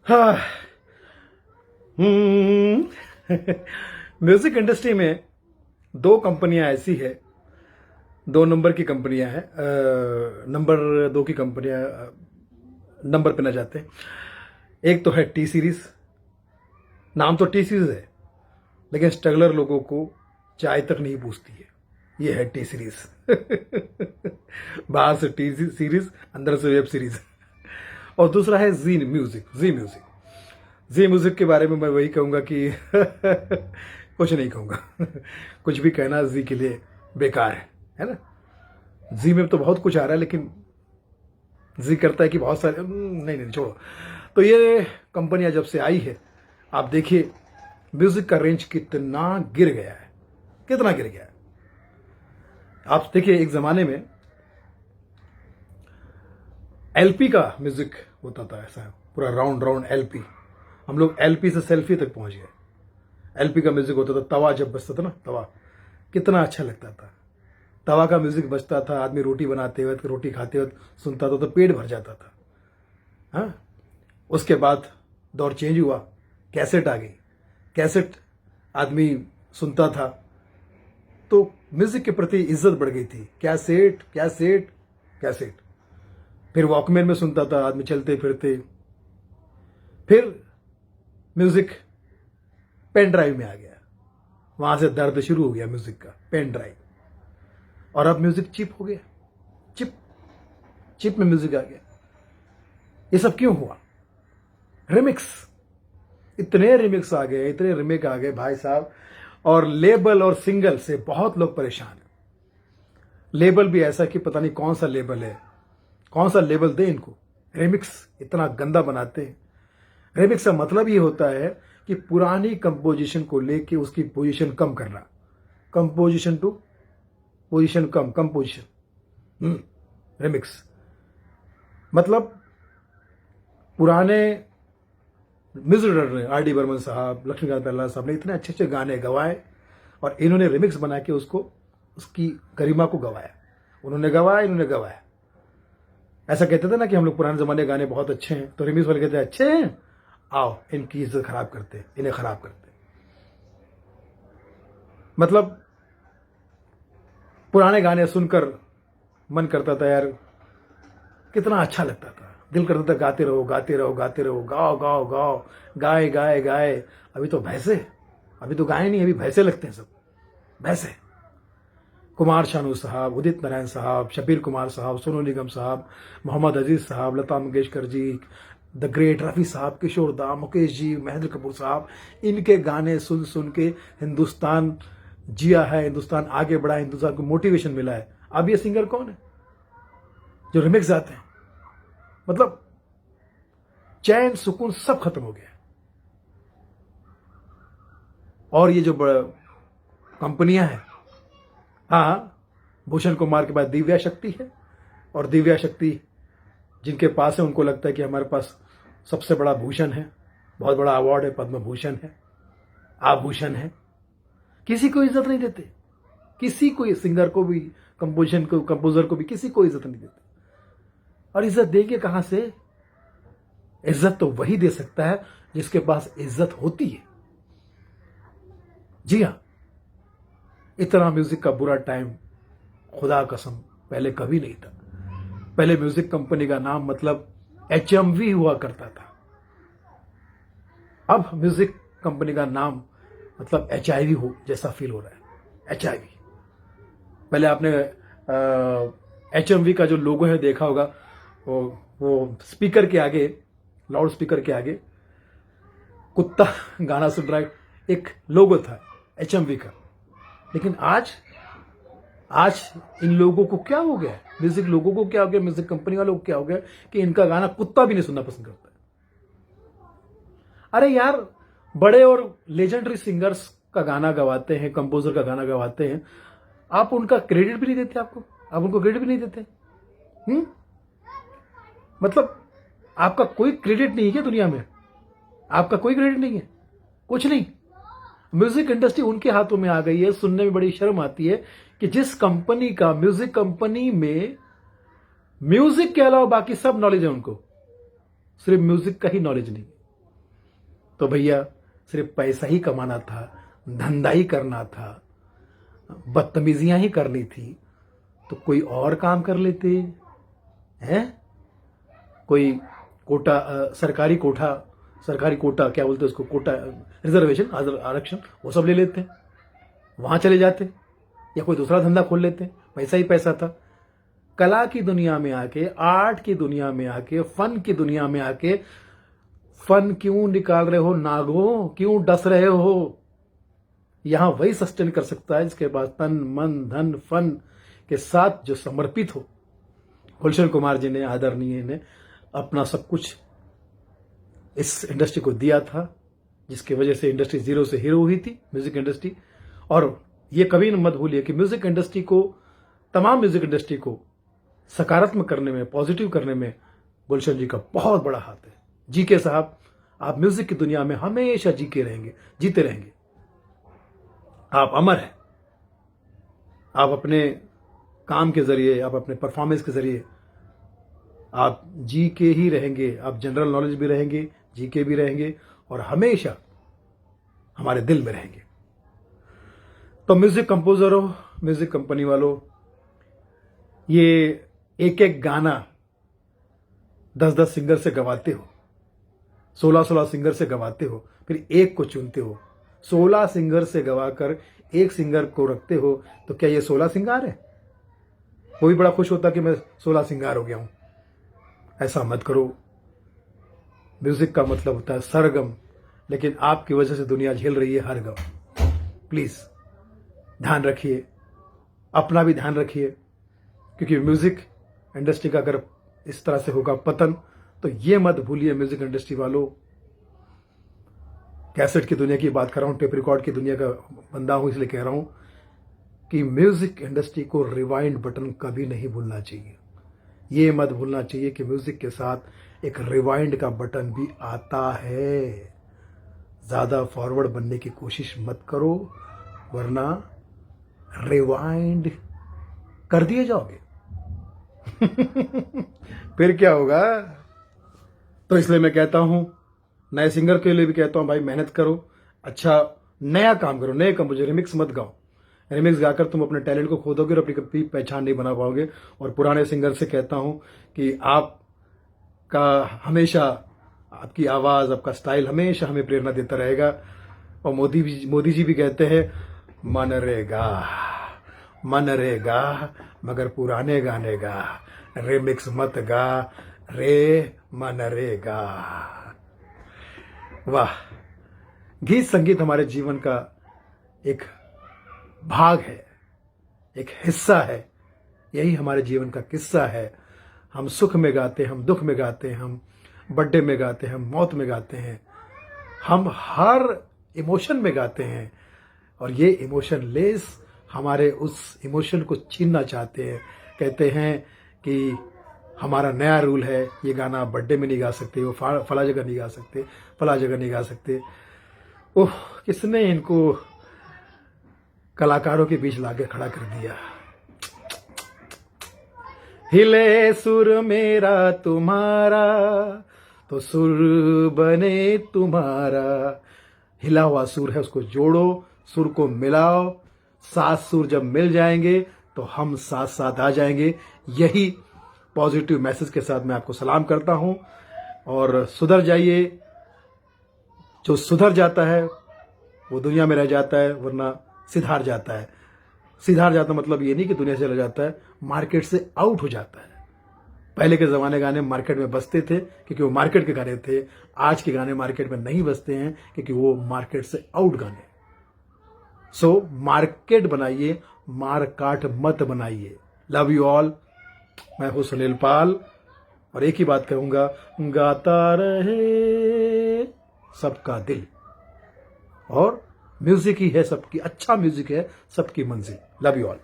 हाँ। Music industry में दो कंपनियां ऐसी है, दो नंबर की कंपनियां हैं। नंबर दो की कंपनियां नंबर पे ना जाते हैं। एक तो है टी सीरीज। नाम तो टी सीरीज है, लेकिन स्ट्रगलर लोगों को चाय तक नहीं पूछती है। ये है टी सीरीज। बाहर से टी सीरीज, अंदर से वेब सीरीज। और दूसरा है जी म्यूजिक। जी म्यूजिक के बारे में मैं वही कहूंगा कि कुछ नहीं कहूंगा। कुछ भी कहना जी के लिए बेकार है ना। जी में तो बहुत कुछ आ रहा है, लेकिन जी करता है कि बहुत सारे नहीं छोड़ो। तो ये कंपनियां जब से आई है, आप देखिए म्यूजिक का रेंज कितना गिर गया है, कितना गिर गया है। आप देखिए एक जमाने में एलपी का म्यूजिक होता था, ऐसा पूरा राउंड राउंड एलपी। हम लोग एलपी से सेल्फी तक पहुंच गए। एलपी का म्यूजिक होता था, तवा जब बजता था ना, तवा कितना अच्छा लगता था। तवा का म्यूजिक बजता था, आदमी रोटी बनाते वक्त, रोटी खाते वक्त सुनता था तो पेट भर जाता था। हाँ, उसके बाद दौर चेंज हुआ, कैसेट आ गई। कैसेट आदमी सुनता था तो म्यूजिक के प्रति इज्जत बढ़ गई थी। Cassette cassette cassette. फिर वॉकमैन में सुनता था आदमी चलते फिरते। फिर म्यूजिक पेन ड्राइव में आ गया, वहां से दर्द शुरू हो गया म्यूजिक का, पेन ड्राइव। और अब म्यूजिक चिप हो गया, चिप चिप में म्यूजिक आ गया। ये सब क्यों हुआ? रिमिक्स, इतने रिमिक्स आ गए, इतने रिमेक आ गए भाई साहब। और लेबल और सिंगल से बहुत लोग परेशान हैं। लेबल भी ऐसा कि पता नहीं कौन सा लेबल है, कौन सा लेबल दे इनको। रिमिक्स इतना गंदा बनाते हैं। रिमिक्स का मतलब ये होता है कि पुरानी कंपोजिशन को लेके उसकी पोजीशन कम करना। कंपोजिशन टू पोजीशन कम, कंपोजिशन। रिमिक्स मतलब पुराने music director R D Burman साहब, लक्ष्मीकांत बेल्ला साहब ने इतने अच्छे अच्छे गाने गवाए और इन्होंने रिमिक्स बना के उसको, उसकी गरिमा को गवाया। उन्होंने गवाया, इन्होंने गवाया। ऐसा कहते थे ना कि हम लोग पुराने जमाने गाने बहुत अच्छे हैं, तो रिमिक्स वाले कहते हैं अच्छे हैं, आओ इनकी इज्जत खराब करते, इन्हें खराब करते। मतलब पुराने गाने सुनकर मन करता था यार, कितना अच्छा लगता था, दिल करता था गाते रहो गाते रहो गाते रहो, गाओ गाओ गाओ, गाए गाए गाए। अभी तो भैंसे, अभी तो गाए नहीं, अभी भैंसे लगते हैं सब, भैंसे। कुमार शानू साहब, उदित नारायण साहब, शबीर कुमार साहब, सोनू निगम साहब, मोहम्मद अजीज साहब, लता मंगेशकर जी, द ग्रेट रफ़ी साहब, किशोर दा, मुकेश जी, महेंद्र कपूर साहब, इनके गाने सुन सुन के हिंदुस्तान जिया है, हिंदुस्तान आगे बढ़ा है, हिंदुस्तान को मोटिवेशन मिला है। अब ये सिंगर कौन है जो रिमिक्स गाते हैं? मतलब चैन सुकून सब खत्म हो गया। और ये जो कंपनियां हैं, हाँ, भूषण कुमार के बाद दिव्या शक्ति है, और दिव्या शक्ति जिनके पास है उनको लगता है कि हमारे पास सबसे बड़ा भूषण है, बहुत बड़ा अवार्ड है, पद्म भूषण है, आभूषण है। किसी को इज्जत नहीं देते, किसी को, सिंगर को भी, कंपोजिशन को, कंपोजर को भी, किसी को इज्जत नहीं देते। और इज्जत देंगे कहां से? इज्जत तो वही दे सकता है जिसके पास इज्जत होती है। जी हां, इतना म्यूजिक का बुरा टाइम खुदा कसम पहले कभी नहीं था। पहले म्यूजिक कंपनी का नाम मतलब HMV हुआ करता था। अब म्यूजिक कंपनी का नाम मतलब HIV हो जैसा फील हो रहा है। HIV। पहले आपने HMV का जो लोगो है देखा होगा, वो स्पीकर के आगे, लाउड स्पीकर के आगे कुत्ता गाना सुन रहा है, एक लोगो था HMV का। लेकिन आज इन लोगों को क्या हो गया, म्यूजिक लोगों को क्या हो गया, म्यूजिक कंपनी वालों को क्या हो गया कि इनका गाना कुत्ता भी नहीं सुनना पसंद करता है। अरे यार, बड़े और लेजेंडरी सिंगर्स का गाना गवाते हैं, कंपोजर का गाना गवाते हैं, आप उनका क्रेडिट भी नहीं देते। आप उनको क्रेडिट भी नहीं देते। मतलब आपका कोई क्रेडिट नहीं है दुनिया में, आपका कोई क्रेडिट नहीं है, कुछ नहीं। म्यूजिक इंडस्ट्री उनके हाथों में आ गई है। सुनने में बड़ी शर्म आती है कि जिस कंपनी का, म्यूजिक कंपनी में म्यूजिक के अलावा बाकी सब नॉलेज है उनको, सिर्फ म्यूजिक का ही नॉलेज नहीं। तो भैया सिर्फ पैसा ही कमाना था, धंधा ही करना था, बदतमीजियां ही करनी थी, तो कोई और काम कर लेते हैं। कोई कोटा सरकारी कोटा क्या बोलते हैं उसको, कोटा रिजर्वेशन, आरक्षण, वो सब ले लेते, वहां चले जाते, या कोई दूसरा धंधा खोल लेते, पैसा ही पैसा था। कला की दुनिया में आके, आर्ट की दुनिया में आके, फन की दुनिया में आके फन क्यों निकाल रहे हो नागो, क्यों डस रहे हो? यहां वही सस्टेन कर सकता है जिसके पास तन मन धन फन के साथ जो समर्पित हो। गुलशन कुमार जी ने, आदरणीय ने अपना सब कुछ इस इंडस्ट्री को दिया था, जिसकी वजह से इंडस्ट्री जीरो से हीरो हुई थी, म्यूजिक इंडस्ट्री। और ये कभी मत भूलिए कि म्यूजिक इंडस्ट्री को, तमाम म्यूजिक इंडस्ट्री को सकारात्मक करने में, पॉजिटिव करने में गुलशन जी का बहुत बड़ा हाथ है। जीके साहब, आप म्यूजिक की दुनिया में हमेशा जीते रहेंगे। आप अमर हैं। आप अपने काम के जरिए, आप अपने परफॉर्मेंस के जरिए आप जी के ही रहेंगे। आप जनरल नॉलेज भी रहेंगे, जी के भी रहेंगे, और हमेशा हमारे दिल में रहेंगे। तो म्यूजिक कंपोजरों, म्यूजिक कंपनी वालों, ये एक एक गाना 10-10 सिंगर से गवाते हो, 16-16 सिंगर से गवाते हो, फिर एक को चुनते हो। 16 सिंगर से गवाकर एक सिंगर को रखते हो, तो क्या ये 16 सिंगार है? वो भी बड़ा खुश होता कि मैं 16 सिंगार हो गया हूं। ऐसा मत करो। म्यूजिक का मतलब होता है सरगम, लेकिन आपकी वजह से दुनिया झेल रही है हर गम। प्लीज ध्यान रखिए, अपना भी ध्यान रखिए, क्योंकि म्यूजिक इंडस्ट्री का अगर इस तरह से होगा पतन, तो ये मत भूलिए म्यूजिक इंडस्ट्री वालों, कैसेट की दुनिया की बात कर रहा हूं, टेप रिकॉर्ड की दुनिया का बंदा हूं, इसलिए कह रहा हूं कि म्यूजिक इंडस्ट्री को रिवाइंड बटन कभी नहीं भूलना चाहिए। ये मत भूलना चाहिए कि म्यूजिक के साथ एक रिवाइंड का बटन भी आता है। ज्यादा फॉरवर्ड बनने की कोशिश मत करो, वरना रिवाइंड कर दिए जाओगे। फिर क्या होगा? तो इसलिए मैं कहता हूं, नए सिंगर के लिए भी कहता हूं, भाई मेहनत करो, अच्छा नया काम करो, नए कंपोजर, रिमिक्स मत गाओ। रिमिक्स गाकर तुम अपने टैलेंट को खो दोगे और अपनी कभी पहचान नहीं बना पाओगे। और पुराने सिंगर से कहता हूं कि आपका हमेशा, आपकी आवाज, आपका स्टाइल हमेशा हमें प्रेरणा देता रहेगा। और मोदी जी भी कहते हैं, मन रेगा मगर पुराने गाने गा, रिमिक्स मत गा रे मन रेगा। वाह, गीत संगीत हमारे जीवन का एक भाग है, एक हिस्सा है। यही हमारे जीवन का किस्सा है। हम सुख में गाते हैं, हम दुख में गाते हैं, हम बर्थडे में गाते हैं, हम मौत में गाते हैं, हम हर इमोशन में गाते हैं। और ये इमोशन लेस हमारे उस इमोशन को छीनना चाहते हैं। कहते हैं कि हमारा नया रूल है, ये गाना आप बर्थडे में नहीं गा सकते, वो फला जगह नहीं गा सकते, फला जगह नहीं गा सकते। ओह, किसने इनको कलाकारों के बीच लाके खड़ा कर दिया। हिले सुर मेरा तुम्हारा तो सुर बने तुम्हारा। हिला हुआ सुर है, उसको जोड़ो, सुर को मिलाओ, 7 सुर जब मिल जाएंगे तो हम साथ साथ आ जाएंगे। यही पॉजिटिव मैसेज के साथ मैं आपको सलाम करता हूं। और सुधर जाइए। जो सुधर जाता है वो दुनिया में रह जाता है, वरना सिधार जाता है। सिधार जाता मतलब ये नहीं कि दुनिया से चला जाता है, मार्केट से आउट हो जाता है। पहले के जमाने गाने मार्केट में बजते थे क्योंकि वो मार्केट के गाने थे। आज के गाने मार्केट में नहीं बजते हैं क्योंकि वो मार्केट से आउट गाने। सो मार्केट बनाइए, मारकाट मत बनाइए। Love you all. मैं हूं सुनील पाल और एक ही बात कहूंगा, गाता रहे सबका दिल। और म्यूजिक ही है सबकी, अच्छा म्यूजिक है सबकी मंजिल। Love you all.